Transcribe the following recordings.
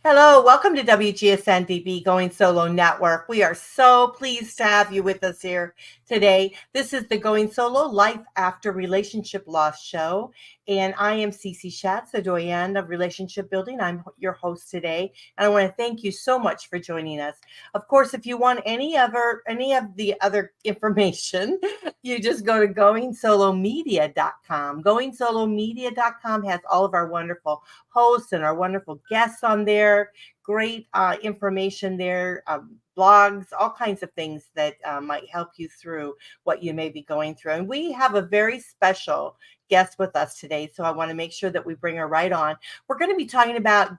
Hello, welcome to WGSN-DB Going Solo Network. We are so pleased to have you with us here today. This is the Going Solo Life After Relationship Loss show, and I am Cece Shatz, the Doyenne of Relationship Building. I'm your host today, and I want to thank you so much for joining us. Of course, if you want any of the other information, you just go to goingsolomedia.com. Goingsolomedia.com has all of our wonderful hosts and our wonderful guests on there. Great information there, blogs, all kinds of things that might help you through what you may be going through. And we have a very special guest with us today, so I want to make sure that we bring her right on. We're going to be talking about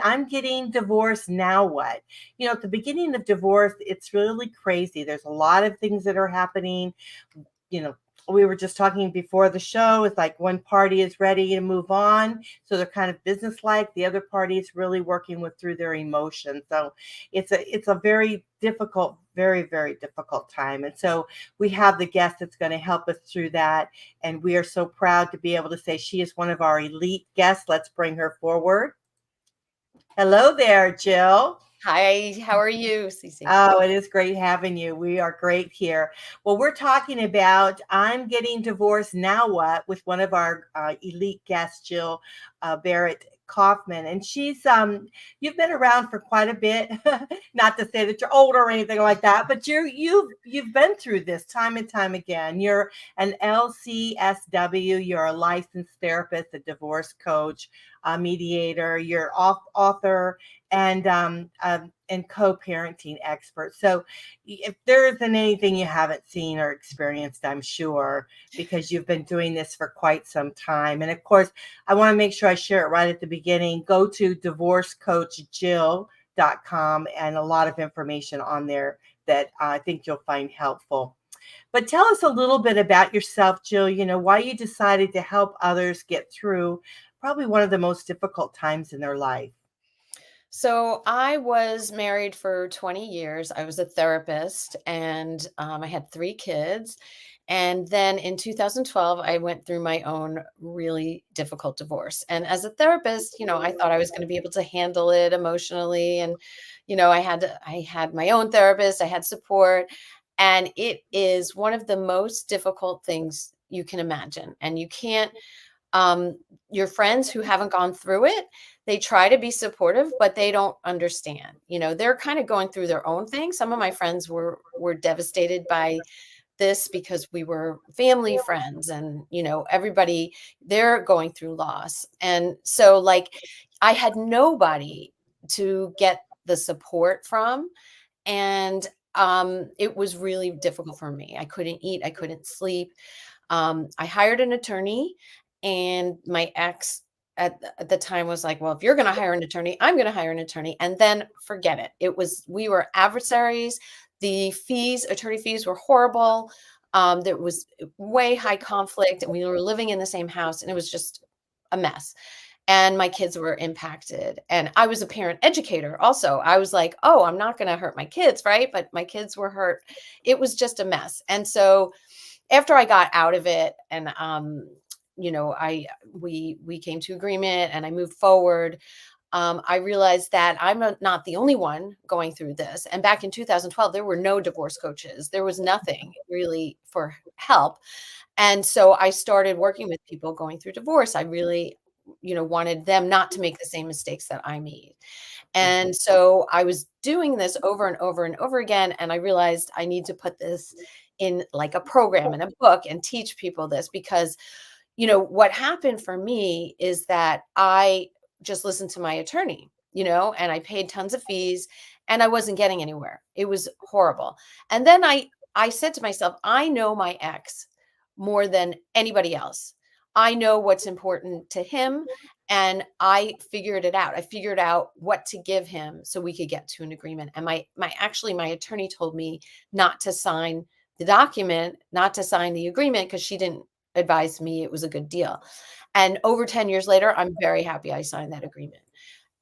I'm getting divorced, now what? At the beginning of divorce, it's really crazy. There's a lot of things that are happening. We were just talking before the show. It's like one party is ready to move on, so they're kind of businesslike. The other party is really working through their emotions. So it's a very difficult, very, very difficult time. And so we have the guest that's going to help us through that. And we are so proud to be able to say she is one of our elite guests. Let's bring her forward. Hello there, Jill. Hi, how are you, Cece? Oh, it is great having you. We are great here. Well, we're talking about I'm getting divorced, now what, with one of our elite guests, Jill Barnett Kaufman. And she's you've been around for quite a bit. Not to say that you're old or anything like that, but you've been through this time and time again. You're an LCSW, you're a licensed therapist, a divorce coach, a mediator, you're author, and co-parenting expert. So if there isn't anything you haven't seen or experienced, I'm sure, because you've been doing this for quite some time. And of course, I want to make sure I share it right at the beginning. Go to divorcecoachjill.com, and a lot of information on there that I think you'll find helpful. But tell us a little bit about yourself, Jill, why you decided to help others get through probably one of the most difficult times in their life. So I was married for 20 years. I was a therapist and I had 3 kids. And then in 2012, I went through my own really difficult divorce. And as a therapist, I thought I was going to be able to handle it emotionally. And, I had my own therapist, I had support. And it is one of the most difficult things you can imagine. And you can't, your friends who haven't gone through it, they try to be supportive, but they don't understand. They're kind of going through their own thing. Some of my friends were devastated by this because we were family friends and, everybody, they're going through loss. And so I had nobody to get the support from. And it was really difficult for me. I couldn't eat, I couldn't sleep. I hired an attorney, and my ex at the time was like, well, if you're going to hire an attorney, I'm going to hire an attorney. And then forget it. We were adversaries. The attorney fees were horrible. There was way high conflict, and we were living in the same house, and it was just a mess. And my kids were impacted. And I was a parent educator also. I was like, oh, I'm not going to hurt my kids, right? But my kids were hurt. It was just a mess. And so after I got out of it, and we came to agreement and I moved forward. I realized that I'm not the only one going through this. And back in 2012, there were no divorce coaches. There was nothing really for help. And so I started working with people going through divorce. I really, wanted them not to make the same mistakes that I made. And so I was doing this over and over and over again. And I realized I need to put this in like a program and a book and teach people this, because what happened for me is that I just listened to my attorney, and I paid tons of fees and I wasn't getting anywhere. It was horrible. And then I said to myself, I know my ex more than anybody else. I know what's important to him, and I figured it out. I figured out what to give him so we could get to an agreement. And my attorney told me not to sign the document, not to sign the agreement, because she didn't advised me it was a good deal. And over 10 years later, I'm very happy I signed that agreement,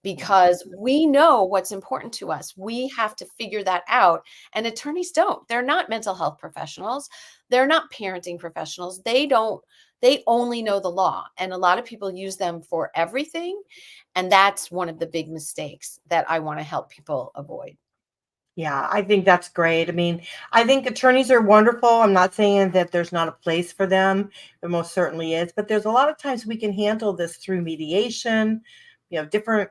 because we know what's important to us. We have to figure that out. And attorneys don't. They're not mental health professionals. They're not parenting professionals. They don't They only know the law. And a lot of people use them for everything. And that's one of the big mistakes that I want to help people avoid. Yeah, I think that's great. I mean, I think attorneys are wonderful. I'm not saying that there's not a place for them. There most certainly is, but there's a lot of times we can handle this through mediation, different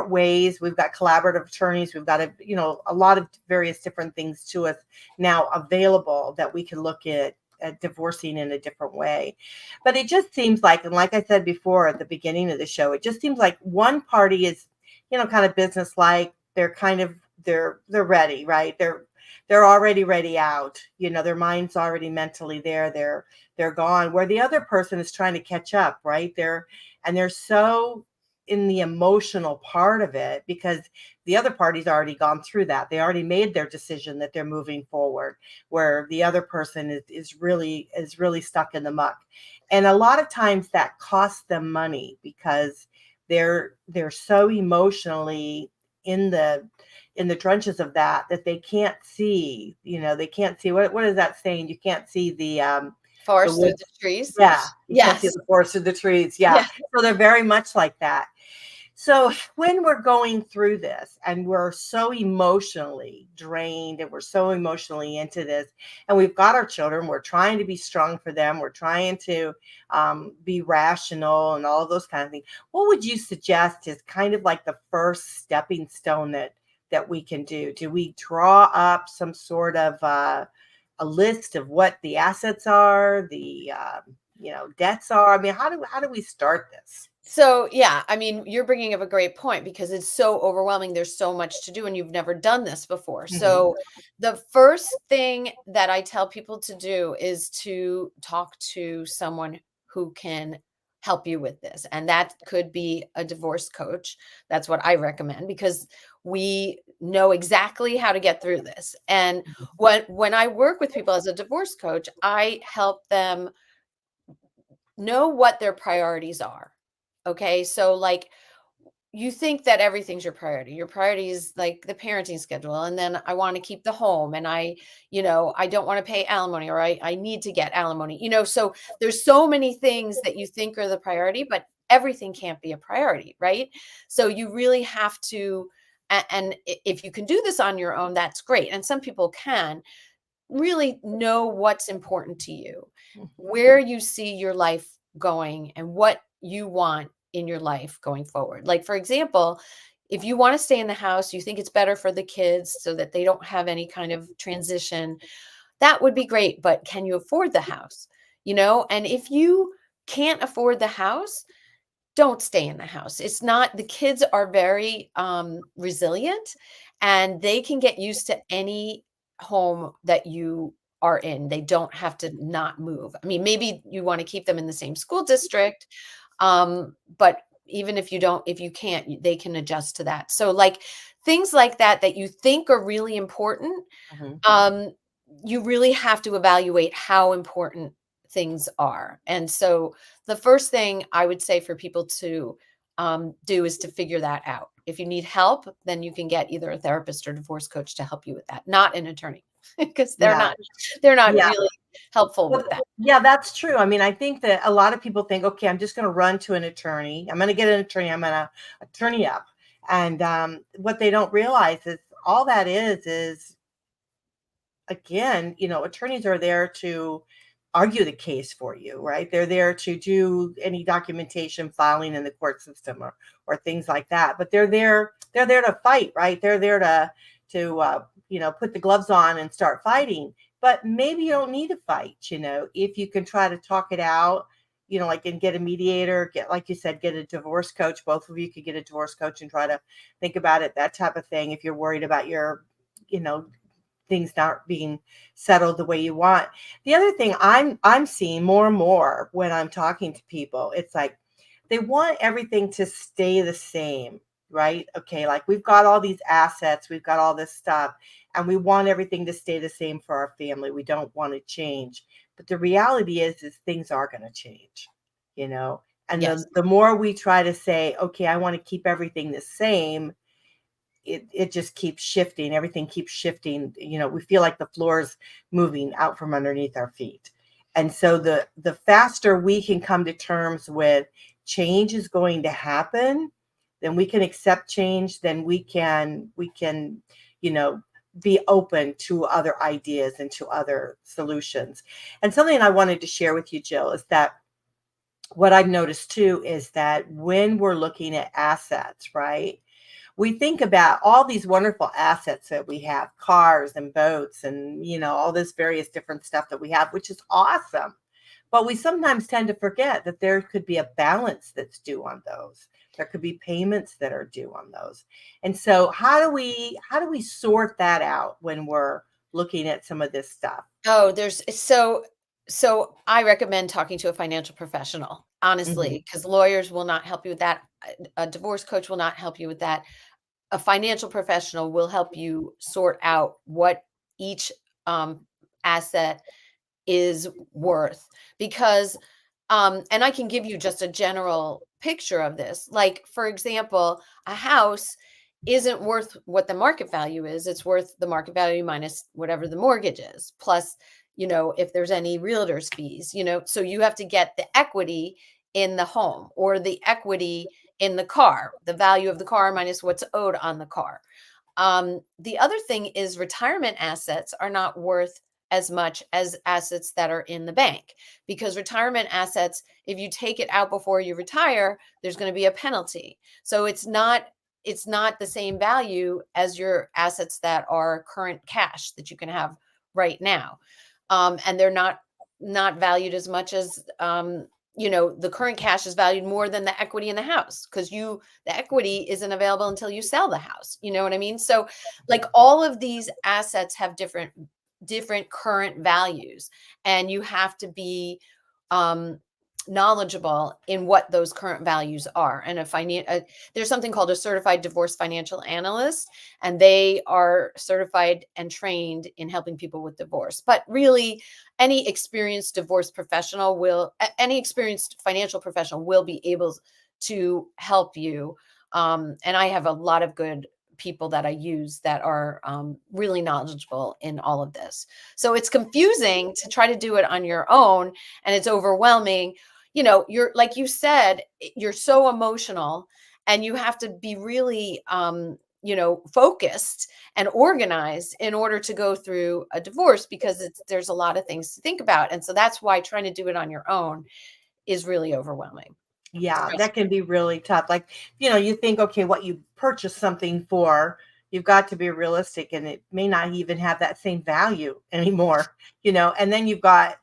ways. We've got collaborative attorneys. We've got a lot of various different things to us now available that we can look at divorcing in a different way. But it just seems like, and like I said before at the beginning of the show, it just seems like one party is, kind of businesslike. They're kind of they're ready, right? They're already ready out. Their mind's already mentally there. They're gone. Where the other person is trying to catch up, right? They're so in the emotional part of it because the other party's already gone through that. They already made their decision that they're moving forward, where the other person is really stuck in the muck. And a lot of times that costs them money because they're so emotionally in the trenches of that they can't see, they can't see what is that saying? You can't see the Forest through woods. the trees. Yeah, you can't see Yes. the forest through the trees. Yeah. Yeah. So they're very much like that. So when we're going through this and we're so emotionally drained and we're so emotionally into this, and we've got our children, we're trying to be strong for them, we're trying to be rational and all of those kind of things. What would you suggest is kind of like the first stepping stone that we can do? Do we draw up some sort of a list of what the assets are, the debts are? I mean, how do we start this? So, yeah, I mean, you're bringing up a great point because it's so overwhelming. There's so much to do, and you've never done this before. Mhm. So, the first thing that I tell people to do is to talk to someone who can help you with this. And that could be a divorce coach. That's what I recommend because we know exactly how to get through this. And when I work with people as a divorce coach, I help them know what their priorities are. Okay. So, like, you think that everything's your priority. Your priority is like the parenting schedule. And then I want to keep the home and I don't want to pay alimony or I need to get alimony, so there's so many things that you think are the priority, but everything can't be a priority. Right. So you really have to, and if you can do this on your own, that's great. And some people can really know what's important to you, where you see your life going, and what you want in your life going forward. Like, for example, if you want to stay in the house, you think it's better for the kids so that they don't have any kind of transition, that would be great. But can you afford the house? And if you can't afford the house, don't stay in the house. It's not, the kids are very resilient and they can get used to any home that you are in. They don't have to not move. I mean, maybe you want to keep them in the same school district, but even if you can't, they can adjust to that. So, like, things like that that you think are really important, Mhm. um, you really have to evaluate how important things are. And so the first thing I would say for people to do is to figure that out. If you need help, then you can get either a therapist or divorce coach to help you with that, not an attorney, because Yeah. they're not Yeah. really helpful Well, with that. yeah, that's true. I mean, I think that a lot of people think, okay, I'm just going to run to an attorney. I'm going to get an attorney. I'm going to attorney up. And what they don't realize is all that is again, attorneys are there to argue the case for you, right? They're there to do any documentation filing in the court system or things like that. But they're there to fight, right? They're there to put the gloves on and start fighting. But maybe you don't need to fight, if you can try to talk it out, like, and get a mediator, get, like you said, get a divorce coach. Both of you could get a divorce coach and try to think about it, that type of thing. If you're worried about your, you know, things not being settled the way you want. The other thing I'm seeing more and more when I'm talking to people, it's like they want everything to stay the same, right? Okay, like we've got all these assets, we've got all this stuff, and we want everything to stay the same for our family. We don't want to change. But the reality is things are going to change, you know. And Yes. the more we try to say, okay, I want to keep everything the same, it just keeps shifting. Everything keeps shifting. We feel like the floor is moving out from underneath our feet. And so the faster we can come to terms with change is going to happen, then we can accept change, then we can, you know, be open to other ideas and to other solutions. And something I wanted to share with you, Jill, is that what I've noticed too is that when we're looking at assets, right? We think about all these wonderful assets that we have, cars and boats and, you know, all this various different stuff that we have, which is awesome. But we sometimes tend to forget that there could be a balance that's due on those. There could be payments that are due on those. And so how do we sort that out when we're looking at some of this stuff? Oh, there's so I recommend talking to a financial professional, Hmm. honestly, because lawyers will not help you with that. A divorce coach will not help you with that. A financial professional will help you sort out what each asset is worth, because and I can give you just a general picture of this. Like, for example, a house isn't worth what the market value is. It's worth the market value minus whatever the mortgage is, plus, if there's any realtor's fees, so you have to get the equity in the home, or the equity in the car, the value of the car minus what's owed on the car. The other thing is retirement assets are not worth as much as assets that are in the bank, because retirement assets, if you take it out before you retire, there's going to be a penalty. So it's not the same value as your assets that are current cash that you can have right now. And they're not valued as much as the current cash is valued more than the equity in the house, because the equity isn't available until you sell the house. You know what I mean? So, like, all of these assets have different current values, and you have to be um knowledgeable in what those current values are. And there's something called a certified divorce financial analyst, and they are certified and trained in helping people with divorce. But really, any experienced financial professional will be able to help you. And I have a lot of good people that I use that are really knowledgeable in all of this. So it's confusing to try to do it on your own, and it's overwhelming. You're, like you said, you're so emotional, and you have to be really focused and organized in order to go through a divorce, because there's a lot of things to think about. And so that's why trying to do it on your own is really overwhelming. Yeah, that Stressful. can be really tough. Like, you think, okay, what you purchase something for, you've got to be realistic, and it may not even have that same value anymore, and then you've got,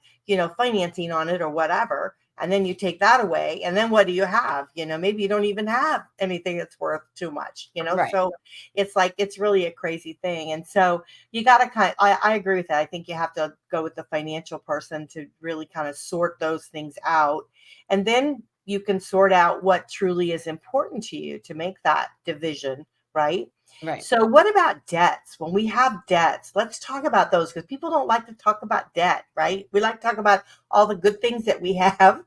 financing on it or whatever. And then you take that away. And then what do you have? Maybe you don't even have anything that's worth too much, Right. So it's like, it's really a crazy thing. And so you got to I agree with that. I think you have to go with the financial person to really kind of sort those things out. And then you can sort out what truly is important to you to make that division, right? Right. So, what about debts? When we have debts, let's talk about those, because people don't like to talk about debt, right? We like to talk about all the good things that we have.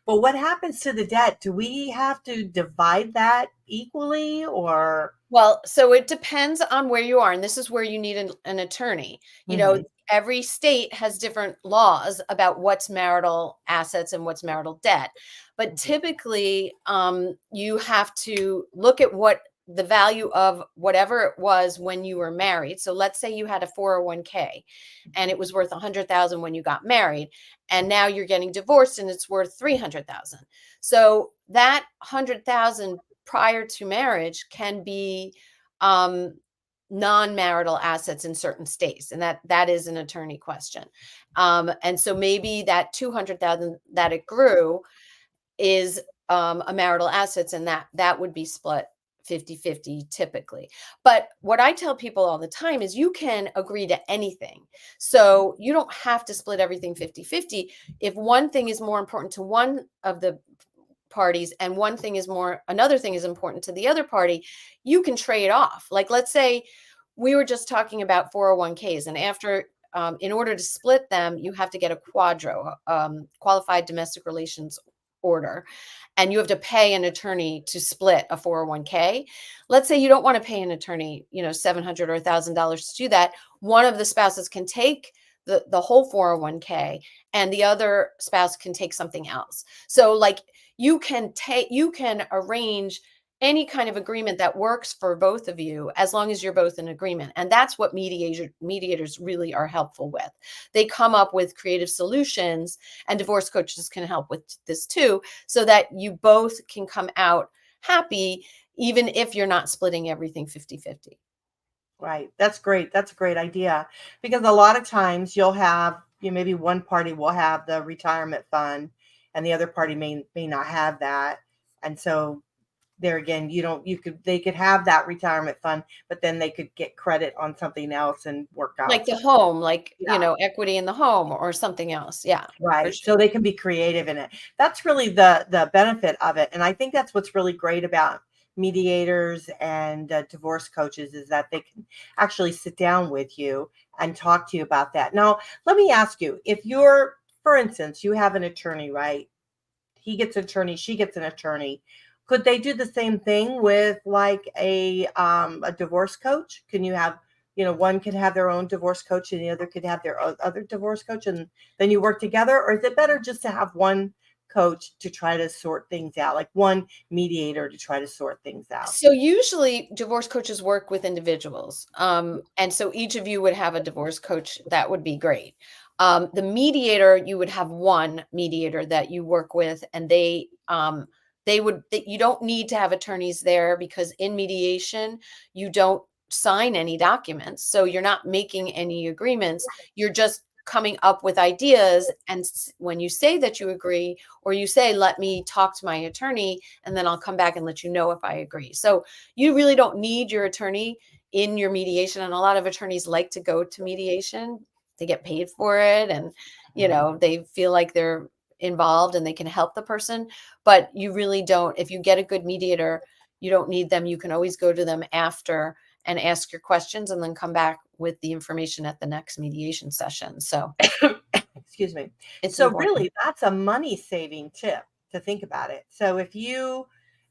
But what happens to the debt? Do we have to divide that equally, or? Well, so it depends on where you are, and this is where you need an attorney. Mhm. Every state has different laws about what's marital assets and what's marital debt. But Mhm. typically, you have to look at what the value of whatever it was when you were married. So let's say you had a 401k and it was worth 100,000 when you got married, and now you're getting divorced and it's worth 300,000. So that 100,000 prior to marriage can be um, non-marital assets in certain states, and that is an attorney question. And so maybe that 200,000 that it grew is a marital assets, and that would be split 50-50 typically. But what I tell people all the time is you can agree to anything. So you don't have to split everything 50-50. If one thing is more important to one of the parties and another thing is important to the other party, you can trade off. Like, let's say we were just talking about 401ks, and in order to split them, you have to get a qualified domestic relations order, and you have to pay an attorney to split a 401k. Let's say you don't want to pay an attorney, $700 or $1,000 to do that. One of the spouses can take the whole 401k, and the other spouse can take something else. So like you can arrange any kind of agreement that works for both of you as long as you're both in agreement. And that's what mediators really are helpful with. They come up with creative solutions, and divorce coaches can help with this too, so that you both can come out happy, even if you're not splitting everything 50-50. Right. That's great. That's a great idea because a lot of times you'll have, maybe one party will have the retirement fund and the other party may not have that. And so there again, they could have that retirement fund, but then they could get credit on something else and work Like out. the home, like, Yeah. equity in the home or something else. Yeah, for Right. sure. So they can be creative in it. That's really the benefit of it. And I think that's what's really great about mediators and divorce coaches is that they can actually sit down with you and talk to you about that. Now, let me ask you, if you're, for instance, you have an attorney, right? He gets an attorney, she gets an attorney. Could they do the same thing with like a divorce coach? Can you have, one could have their own divorce coach and the other could have their other divorce coach and then you work together? Or is it better just to have one coach to try to sort things out, like one mediator to try to sort things out? So usually divorce coaches work with individuals. And so each of you would have a divorce coach. That would be great. The mediator, you would have one mediator that you work with, and you don't need to have attorneys there because in mediation, you don't sign any documents. So you're not making any agreements. You're just coming up with ideas. And when you say that you agree, or you say, let me talk to my attorney, and then I'll come back and let you know if I agree. So you really don't need your attorney in your mediation. And a lot of attorneys like to go to mediation. They get paid for it, and they feel like they're involved and they can help the person. But you really don't. If you get a good mediator, you don't need them. You can always go to them after and ask your questions and then come back with the information at the next mediation session. So Excuse me. it's So important. really, that's a money saving tip to think about it. So if you,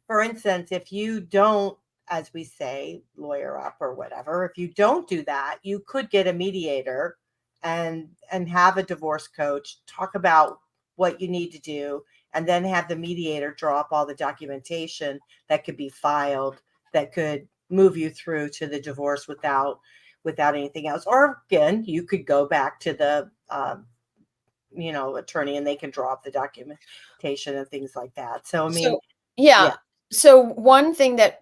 for instance, if you don't, as we say, lawyer up or whatever, if you don't do that, you could get a mediator and have a divorce coach talk about what you need to do and then have the mediator draw up all the documentation that could be filed that could move you through to the divorce without anything else. Or again, you could go back to the attorney and they can draw up the documentation and things like that. So, I mean, So, yeah. yeah. So one thing that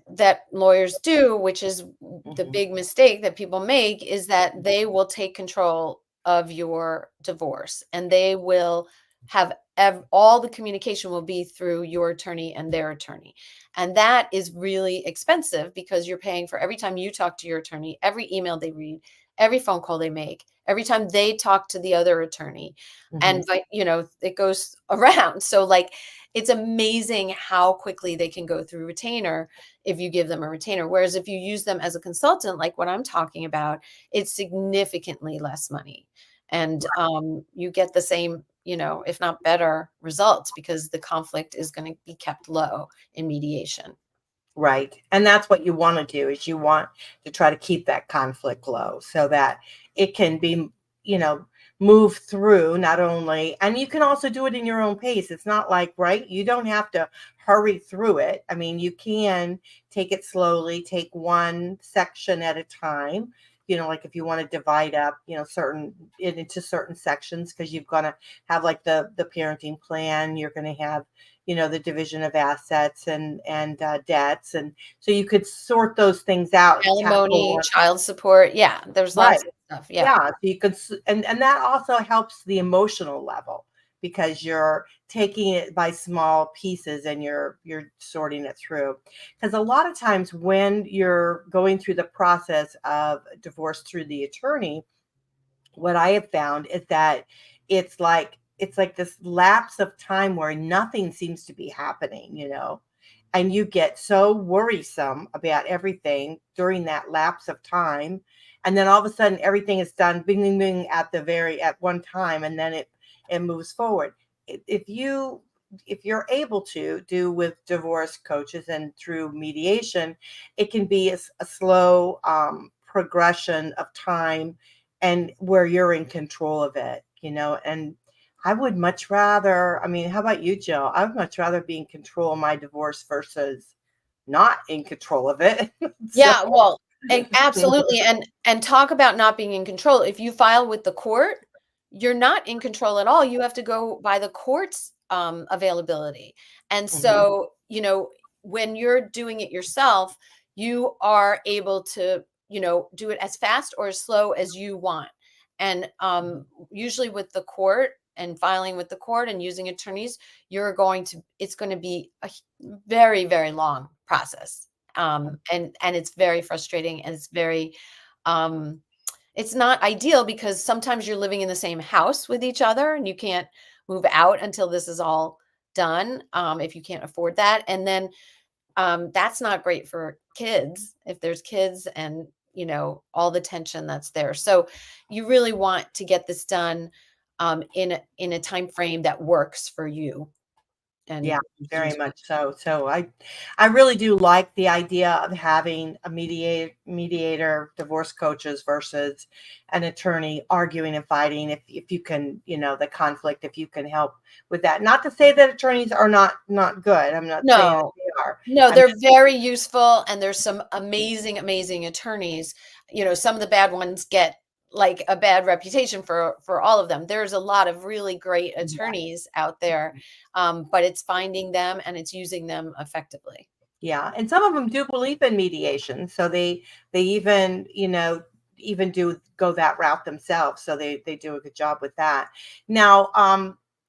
lawyers do, which is the Mhm. big mistake that people make, is that they will take control of your divorce, and they will have all the communication will be through your attorney and their attorney. And that is really expensive because you're paying for every time you talk to your attorney, every email they read, every phone call they make, every time they talk to the other attorney. And Mhm. it goes around. So like it's amazing how quickly they can go through retainer if you give them a retainer. Whereas if you use them as a consultant, like what I'm talking about, it's significantly less money. And you get the same, if not better results because the conflict is going to be kept low in mediation. Right. And that's what you want to do is you want to try to keep that conflict low so that it can be, you know, move through not only, and you can also do it in your own pace. It's not like, right, you don't have to hurry through it. I mean, you can take it slowly, take one section at a time. Like if you want to divide up, into certain sections, because you're going to have like the parenting plan, you're going to have the division of assets and debts, and so you could sort those things out and tackle Alimony, one. child support. Yeah, there's Right. lots of stuff. Yeah. Yeah, so you could and that also helps the emotional level because you're taking it by small pieces and you're sorting it through. Because a lot of times when you're going through the process of divorce through the attorney, what I have found is that it's like this lapse of time where nothing seems to be happening. And you get so worrisome about everything during that lapse of time. And then all of a sudden everything is done bing bing bing at one time and then it moves forward. If you're able to do with divorce coaches and through mediation, it can be a slow progression of time and where you're in control of it, you know. And I would much rather, I mean, how about you, Jill? I would much rather be in control of my divorce versus not in control of it. So, Yeah, well, absolutely, and talk about not being in control. If you file with the court, you're not in control at all. You have to go by the court's availability. And mhm, so, when you're doing it yourself, you are able to, do it as fast or as slow as you want. And usually with the court and filing with the court and using attorneys, it's going to be a very, very long process. And it's very frustrating, and um it's not ideal because sometimes you're living in the same house with each other and you can't move out until this is all done, if you can't afford that. And then that's not great for kids if there's kids, and all the tension that's there. So you really want to get this done in a time frame that works for you yeah, and your very team's. much so. So I really do like the idea of having a mediator, divorce coaches versus an attorney arguing and fighting. If you can, the conflict, if you can help with that. Not to say that attorneys are not good. I'm not saying that No, they are. no, I'm they're just very useful, and there's some amazing, amazing attorneys. Some of the bad ones get like a bad reputation for all of them. There's a lot of really great attorneys out there, but it's finding them and it's using them effectively. yeah, and some of them do believe in mediation, so they even, even do go that route themselves, so they do a good job with that. Now,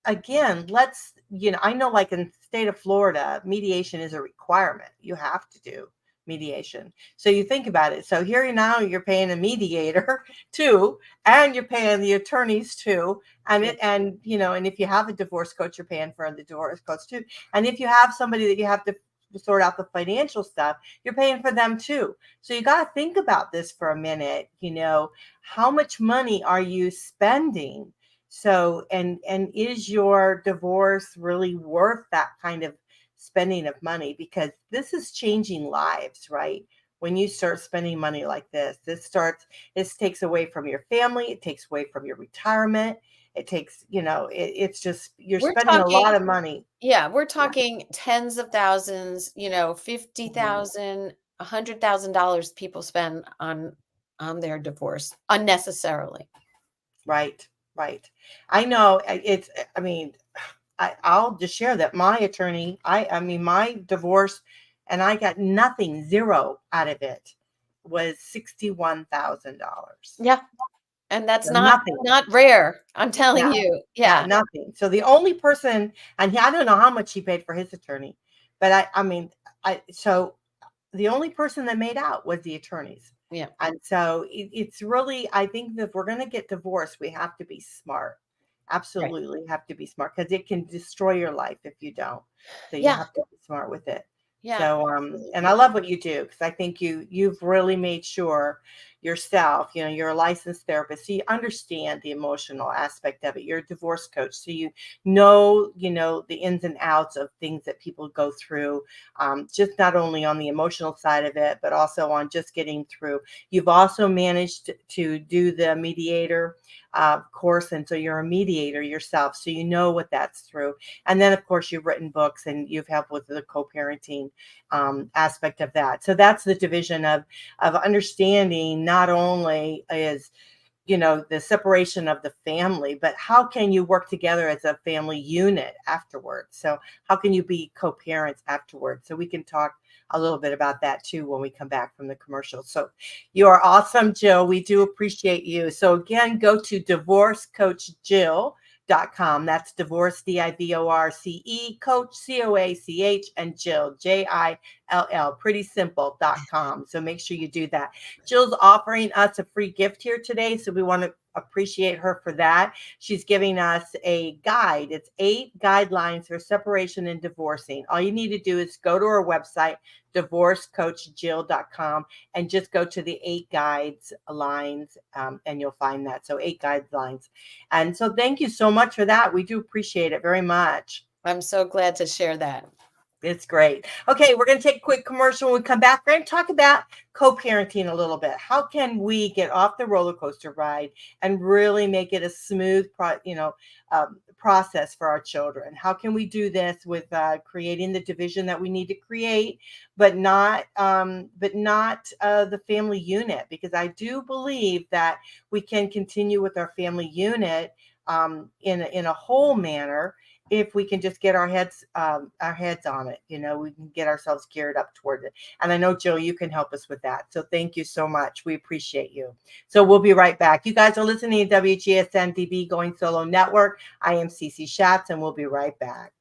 again, let's, I know like in the state of Florida, mediation is a requirement. You have to do mediation. So you think about it. So here now you're paying a mediator too, and you're paying the attorneys too, and Yeah, and if you have a divorce coach, you're paying for the divorce coach too. And if you have somebody that you have to sort out the financial stuff, you're paying for them too. So you got to think about this for a minute. How much money are you spending? So, and is your divorce really worth that kind of spending of money? Because this is changing lives, right? When you start spending money like this takes away from your family, it takes away from your retirement. It takes, it's just, you're we're spending a talking lot of money. Yeah, we're Yeah. talking tens of thousands, Mhm. 50,000, $100,000 people spend on their divorce unnecessarily. Right, right. I know I mean, I'll just share that my attorney, I mean, my divorce, and I got nothing, zero out of it, was $61,000. Yeah, and that's So not nothing. not rare. I'm Yeah, telling you. yeah, Yeah, nothing. So the only person, and I don't know how much he paid for his attorney, but I mean, so the only person that made out was the attorneys. yeah, And so it's really, I think that if we're going to get divorced, we have to be smart. right. Absolutely have to be smart because it can destroy your life if you don't. So you Yeah, have to be smart with it. yeah, So, and I absolutely. love what you do because I think you've really made sure yourself, you're a licensed therapist, so you understand the emotional aspect of it. You're a divorce coach, so you know the ins and outs of things that people go through, just not only on the emotional side of it, but also on just getting through. You've also managed to do the mediator course, and so you're a mediator yourself, so you know what that's through. And then, of course, you've written books and you've helped with the co-parenting aspect of that. So that's the division of understanding. Not only is the separation of the family, but how can you work together as a family unit afterwards? So how can you be co-parents afterwards? So we can talk a little bit about that too when we come back from the commercial. So you are awesome, Jill. We do appreciate you. So again, go to divorcecoachjill.com. That's divorce, DIVORCE, coach, COACH, and Jill, JILL, pretty simple.com. So make sure you do that. Jill's offering us a free gift here today, so we want to appreciate her for that. She's giving us a guide. It's 8 guidelines for separation and divorcing. All you need to do is go to her website, divorcecoachjill.com, and just go to the 8 guides lines, and you'll find that. So 8 guidelines. And so thank you so much for that. We do appreciate it very much. I'm so glad to share that. It's great. Okay, we're going to take a quick commercial. When we come back, we're going to talk about co-parenting a little bit. How can we get off the roller coaster ride and really make it a smooth, process for our children? How can we do this with creating the division that we need to create, but not the family unit? Because I do believe that we can continue with our family unit in a whole manner if we can just get our heads on it. We can get ourselves geared up toward it. And I know, Jill, you can help us with that. So thank you so much. We appreciate you. So we'll be right back. You guys are listening to WGSN-DB Going Solo Network. I am Cece Shatz, and we'll be right back.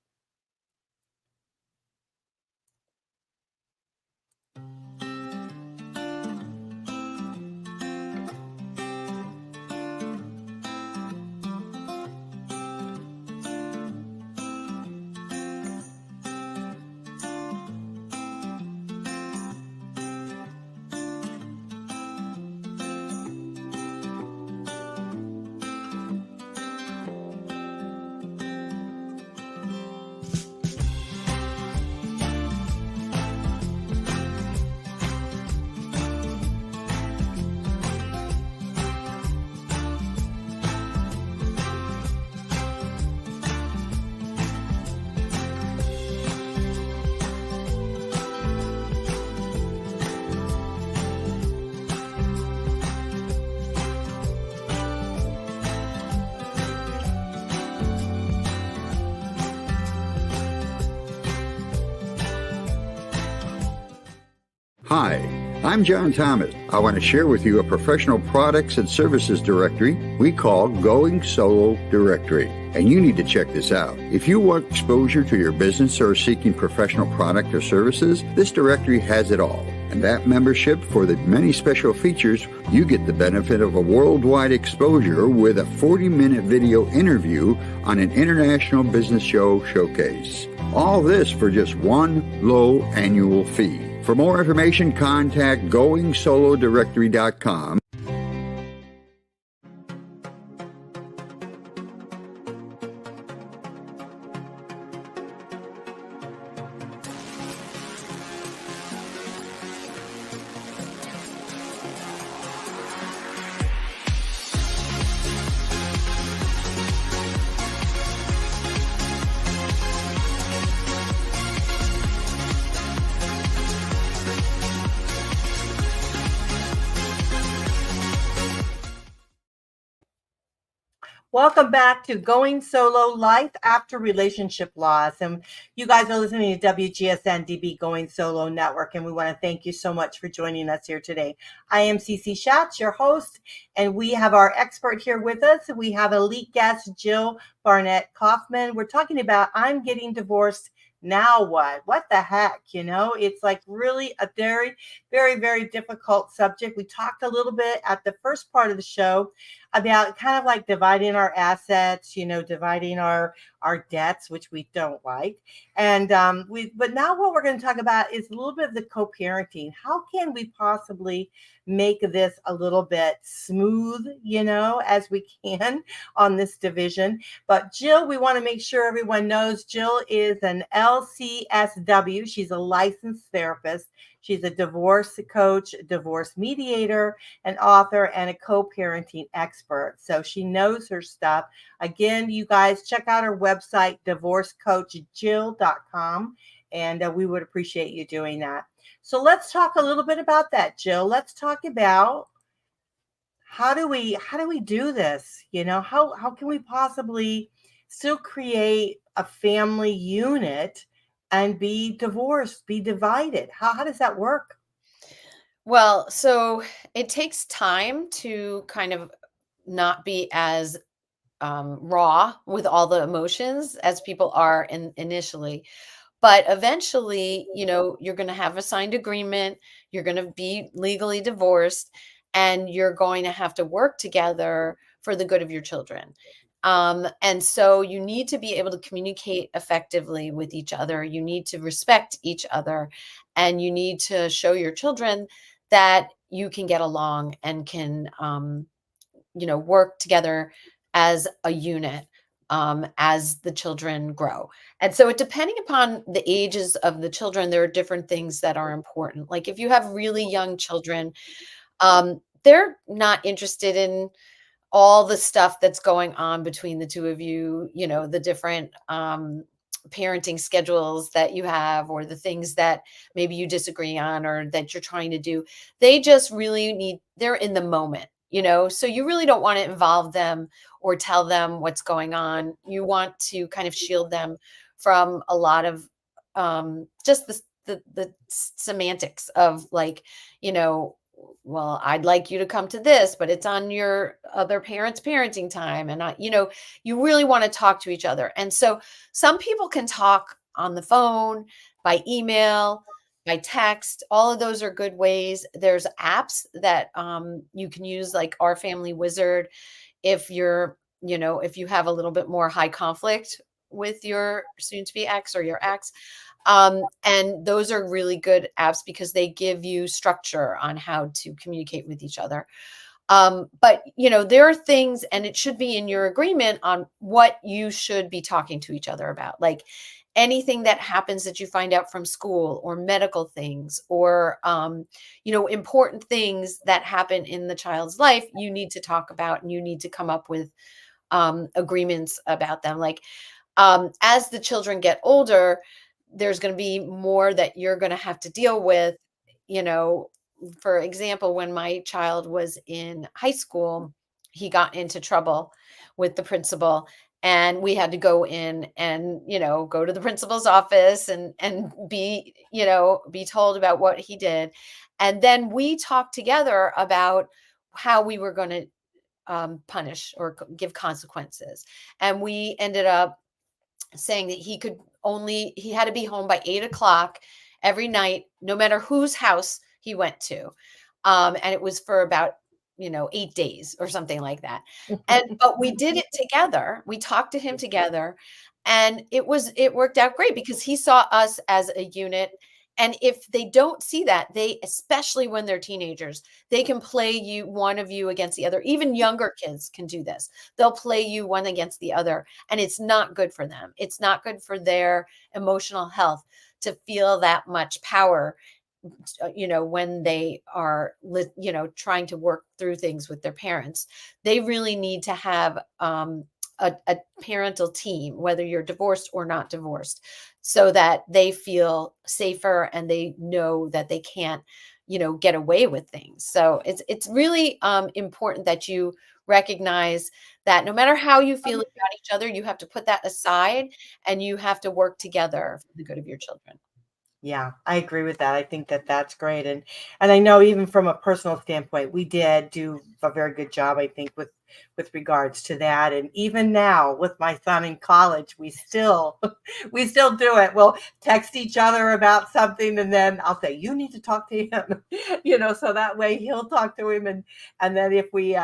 Hi, I'm John Thomas. I want to share with you a professional products and services directory we call Going Solo Directory. And you need to check this out. If you want exposure to your business or are seeking professional product or services, this directory has it all. And that membership, for the many special features, you get the benefit of a worldwide exposure with a 40-minute video interview on an international business show showcase. All this for just one low annual fee. For more information, contact GoingSoloDirectory.com. Welcome back to Going Solo Life After Relationship Loss. And you guys are listening to WGSN-DB Going Solo Network. And we want to thank you so much for joining us here today. I am Cece Shatz, your host, and we have our expert here with us. We have elite guest Jill Barnett Kaufman. We're talking about I'm getting divorced. Now what? What the heck? It's like really a very, very, very difficult subject. We talked a little bit at the first part of the show about kind of like dividing our assets, dividing our debts, which we don't like. And but now what we're going to talk about is a little bit of the co-parenting. How can we possibly make this a little bit smooth, as we can on this division? But Jill, we want to make sure everyone knows Jill is an LCSW. She's a licensed therapist. She's a divorce coach, divorce mediator, an author, and a co-parenting expert. So she knows her stuff. Again, you guys check out her website, divorcecoachjill.com, and we would appreciate you doing that. So let's talk a little bit about that, Jill. Let's talk about how do we do this? How can we possibly still create a family unit and be divorced, be divided? How does that work? Well, so it takes time to kind of not be as raw with all the emotions as people are initially. But eventually, you're going to have a signed agreement, you're going to be legally divorced, and you're going to have to work together for the good of your children. And so you need to be able to communicate effectively with each other. You need to respect each other, and you need to show your children that you can get along and can, work together as a unit as the children grow. And so, depending upon the ages of the children, there are different things that are important. Like if you have really young children, they're not interested in all the stuff that's going on between the two of you, the different parenting schedules that you have, or the things that maybe you disagree on or that you're trying to do. They just really they're in the moment, so you really don't want to involve them or tell them what's going on. You want to kind of shield them from a lot of just the semantics of like, well, I'd like you to come to this, but it's on your other parent's parenting time. And you really want to talk to each other. And so some people can talk on the phone, by email, by text. All of those are good ways. There's apps that you can use, like Our Family Wizard, if if you have a little bit more high conflict with your soon to be ex or your ex. And those are really good apps because they give you structure on how to communicate with each other. But there are things, and it should be in your agreement on what you should be talking to each other about. Like anything that happens that you find out from school, or medical things, or important things that happen in the child's life, you need to talk about, and you need to come up with agreements about them. Like as the children get older, there's going to be more that you're going to have to deal with. For example, when my child was in high school, he got into trouble with the principal, and we had to go in and, go to the principal's office and be told about what he did. And then we talked together about how we were going to punish or give consequences. And we ended up saying that he had to be home by 8 o'clock every night, no matter whose house he went to. And it was for about, 8 days or something like that. But we did it together. We talked to him together, and it worked out great because he saw us as a unit. And if they don't see that, especially when they're teenagers, they can play one of you against the other. Even younger kids can do this. They'll play you one against the other, and it's not good for them. It's not good for their emotional health to feel that much power, when they are, trying to work through things with their parents. They really need to have a parental team, whether you're divorced or not divorced, so that they feel safer and they know that they can't, get away with things. So it's really important that you recognize that no matter how you feel about each other, you have to put that aside and you have to work together for the good of your children. Yeah, I agree with that. I think that that's great. And I know even from a personal standpoint, we did do a very good job, I think, with regards to that. And even now with my son in college, we still we still do it. We'll text each other about something, and then I'll say, you need to talk to him, so that way he'll talk to him. And then if we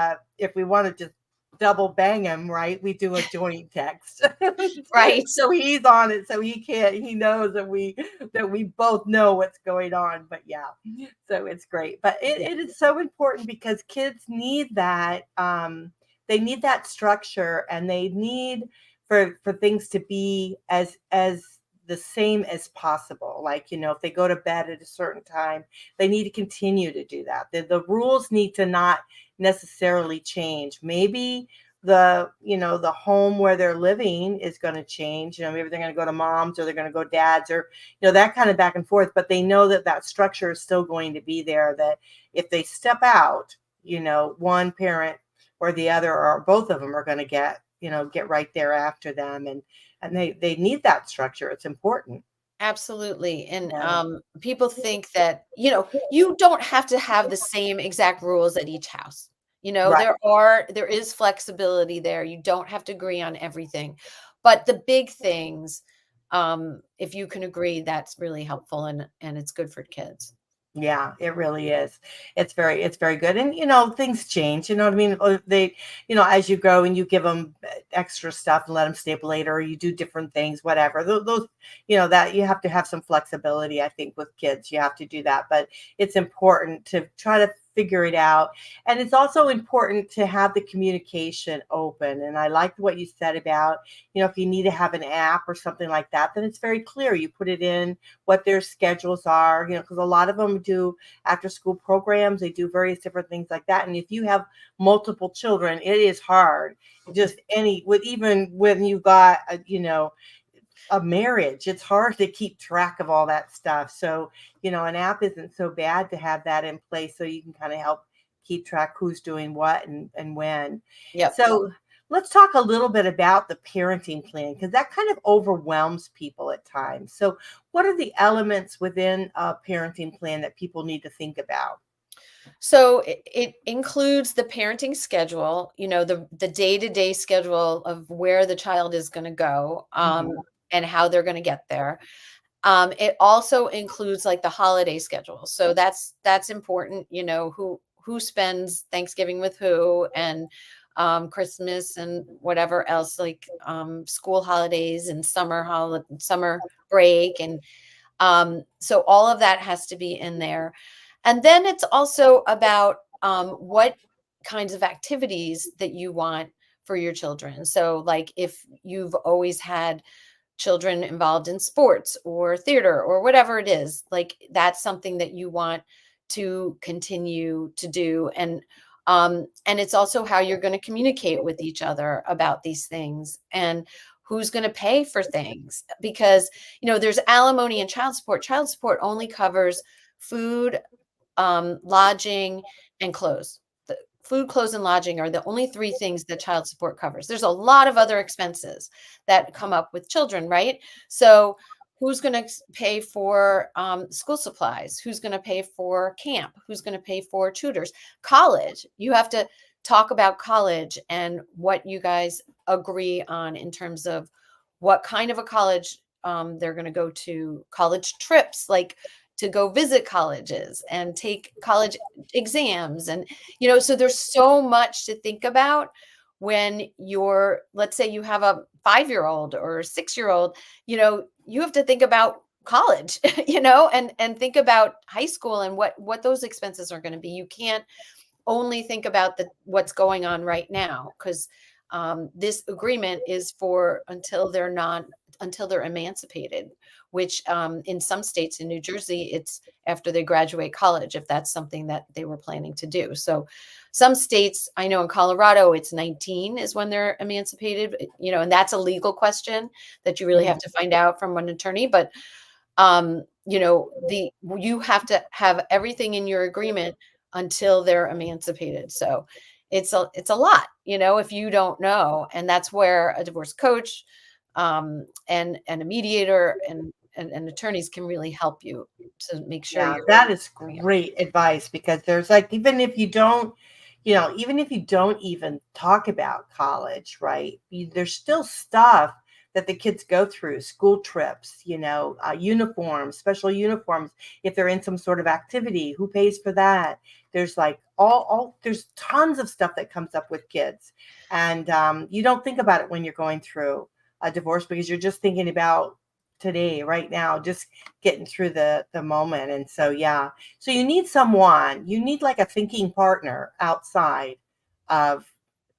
want to just double bang him, right, we do a joint text. Right. So he's on it, so he knows that we both know what's going on. But yeah, so it's great. But it is so important because kids need that. They need that structure, and they need for things to be as the same as possible. Like, if they go to bed at a certain time, they need to continue to do that. The rules need to not necessarily change. Maybe the home where they're living is going to change. Maybe they're going to go to mom's, or they're going to go dad's, or that kind of back and forth. But they know that structure is still going to be there. That if they step out, one parent or the other, or both of them, are going to get right there after them, and they need that structure. It's important. Absolutely. And Yeah. people think that, you don't have to have the same exact rules at each house. Right. There is flexibility there. You don't have to agree on everything. But the big things, if you can agree, that's really helpful, and it's good for kids. Yeah, it really is. It's very good. And, things change, you know what I mean? They, as you go and you give them extra stuff and let them stay up later, or you do different things, whatever. Those, that you have to have some flexibility, I think, with kids. You have to do that. But it's important to try to figure it out. And it's also important to have the communication open. And I liked what you said about, if you need to have an app or something like that, then it's very clear. You put it in what their schedules are, because a lot of them do after school programs. They do various different things like that. And if you have multiple children, it is hard. Even when you got, a marriage, it's hard to keep track of all that stuff. So, an app isn't so bad to have that in place so you can kind of help keep track who's doing what and when. Yep. So let's talk a little bit about the parenting plan, because that kind of overwhelms people at times. So what are the elements within a parenting plan that people need to think about? So it includes the parenting schedule, the day-to-day schedule of where the child is going to go, and how they're going to get there. It also includes like the holiday schedule. So that's important, who spends Thanksgiving with who, and Christmas and whatever else, like school holidays and summer break. And so all of that has to be in there. And then it's also about what kinds of activities that you want for your children. So like if you've always had children involved in sports or theater or whatever it is, like that's something that you want to continue to do. And it's also how you're going to communicate with each other about these things, and who's going to pay for things, because there's alimony and child support. Child support only covers food, lodging, and clothes. The food, clothes, and lodging are the only three things that child support covers. There's a lot of other expenses that come up with children, right? So who's going to pay for school supplies? Who's going to pay for camp? Who's going to pay for tutors? College. You have to talk about college and what you guys agree on in terms of what kind of a college they're going to go to, college trips, like to go visit colleges and take college exams. And, so there's so much to think about when let's say you have a 5-year-old or 6-year-old, you have to think about college, and think about high school and what those expenses are going to be. You can't only think about what's going on right now, because this agreement is for until they're emancipated, which in some states, in New Jersey, it's after they graduate college, if that's something that they were planning to do. So some states, I know in Colorado, it's 19 is when they're emancipated, and that's a legal question that you really have to find out from an attorney. But, you have to have everything in your agreement until they're emancipated. So it's a lot, if you don't know. And that's where a divorce coach and a mediator and attorneys can really help you to make sure. Yeah, that is great advice, because there's like, even if you don't even talk about college, right? There's still stuff that the kids go through, school trips, uniforms, special uniforms. If they're in some sort of activity, who pays for that? There's like there's tons of stuff that comes up with kids. And you don't think about it when you're going through a divorce, because you're just thinking about today, right now, just getting through the moment. And so, yeah. So you need like a thinking partner outside of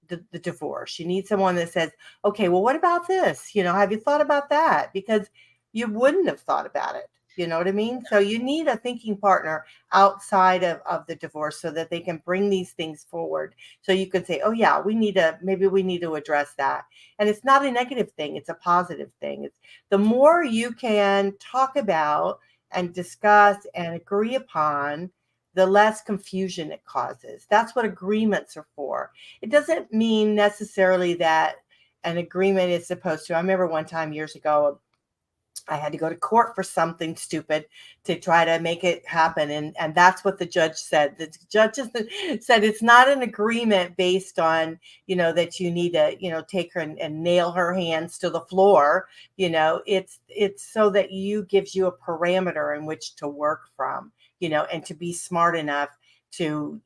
the divorce. You need someone that says, okay, well, what about this? Have you thought about that? Because you wouldn't have thought about it. You know what I mean? So you need a thinking partner outside of the divorce so that they can bring these things forward. So you can say, oh yeah, maybe we need to address that. And it's not a negative thing. It's a positive thing. It's the more you can talk about and discuss and agree upon, the less confusion it causes. That's what agreements are for. It doesn't mean necessarily that an agreement is supposed to. I remember one time years ago, I had to go to court for something stupid to try to make it happen. And that's what the judge said. The judge said it's not an agreement based on, that you need to, take her and nail her hands to the floor. It's so that gives you a parameter in which to work from, and to be smart enough to,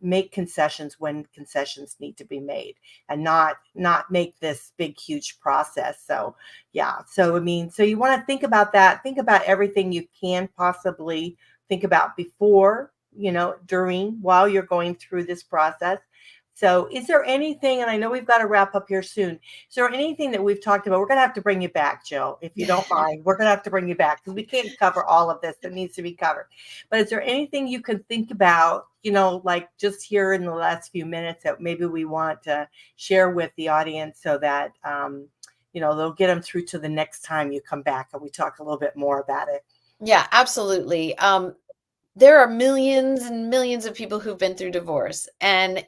make concessions when concessions need to be made, and not make this big, huge process. So, yeah. So, so you want to think about that. Think about everything you can possibly think about before while you're going through this process. So is there anything, and I know we've got to wrap up here soon, is there anything that we've talked about? We're going to have to bring you back, Jill, if you don't mind. We're going to have to bring you back because we can't cover all of this that needs to be covered. But is there anything you can think about, like just here in the last few minutes that maybe we want to share with the audience so that, they'll get them through to the next time you come back and we talk a little bit more about it? Yeah, absolutely. There are millions and millions of people who've been through divorce, and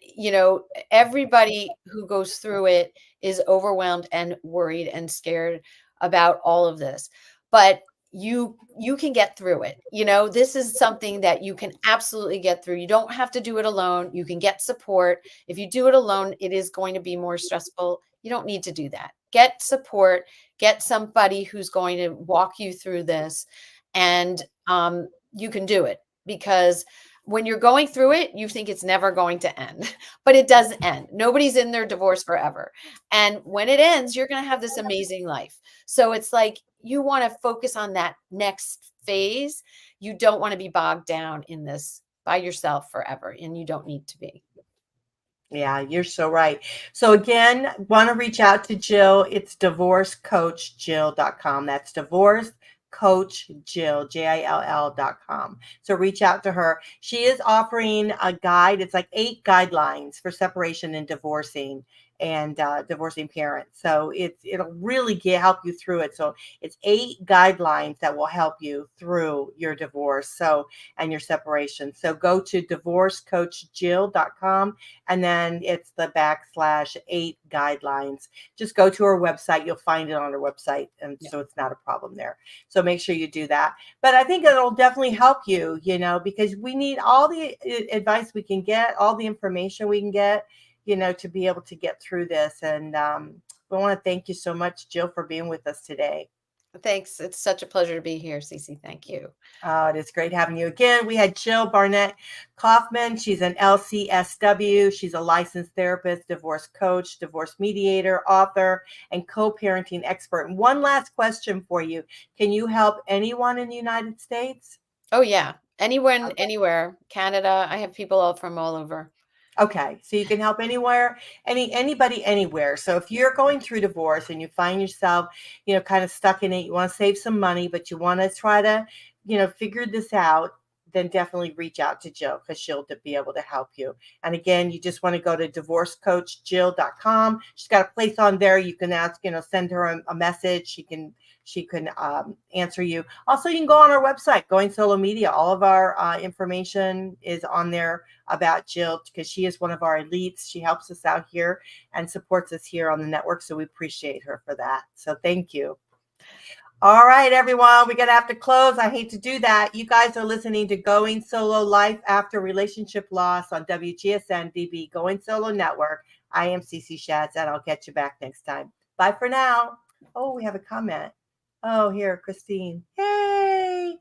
everybody who goes through it is overwhelmed and worried and scared about all of this. But you can get through it. This is something that you can absolutely get through. You don't have to do it alone. You can get support. If you do it alone, it is going to be more stressful. You don't need to do that. Get support, get somebody who's going to walk you through this, and you can do it. Because when you're going through it, you think it's never going to end, but it does end. Nobody's in their divorce forever. And when it ends, you're going to have this amazing life. So it's like you want to focus on that next phase. You don't want to be bogged down in this by yourself forever, and you don't need to be. Yeah, you're so right. So again, want to reach out to Jill. It's divorcecoachjill.com. That's divorcecoachjill, JILL.com. So reach out to her. She is offering a guide. It's like 8 guidelines for separation and divorcing parents. So it'll really help you through it. So it's 8 guidelines that will help you through your divorce and your separation. So go to divorcecoachjill.com, and then it's the /8 guidelines. Just go to her website. You'll find it on her website. And so it's not a problem there. So make sure you do that. But I think it'll definitely help you, because we need all the advice we can get, all the information we can get, to be able to get through this. And we want to thank you so much, Jill, for being with us today. Thanks. It's such a pleasure to be here, Cece. Thank you. Oh, it is great having you again. We had Jill Barnett Kaufman. She's an LCSW. She's a licensed therapist, divorce coach, divorce mediator, author, and co-parenting expert. And one last question for you. Can you help anyone in the United States? Oh, yeah. Anyone, anywhere. Canada. I have people from all over. Okay, so you can help anywhere, anybody, anywhere. So if you're going through divorce and you find yourself, kind of stuck in it, you want to save some money, but you want to try to, figure this out, then definitely reach out to Jill because she'll be able to help you. And again, you just want to go to divorcecoachjill.com. She's got a place on there. You can ask, send her a message. She can answer you. Also, you can go on our website, Going Solo Media. All of our information is on there about Jill because she is one of our elites. She helps us out here and supports us here on the network. So we appreciate her for that. So thank you. All right, everyone, we're going to have to close. I hate to do that. You guys are listening to Going Solo Life After Relationship Loss on WGSN-DB, Going Solo Network. I am Cece Shatz, and I'll catch you back next time. Bye for now. Oh, we have a comment. Oh, here, Christine. Hey.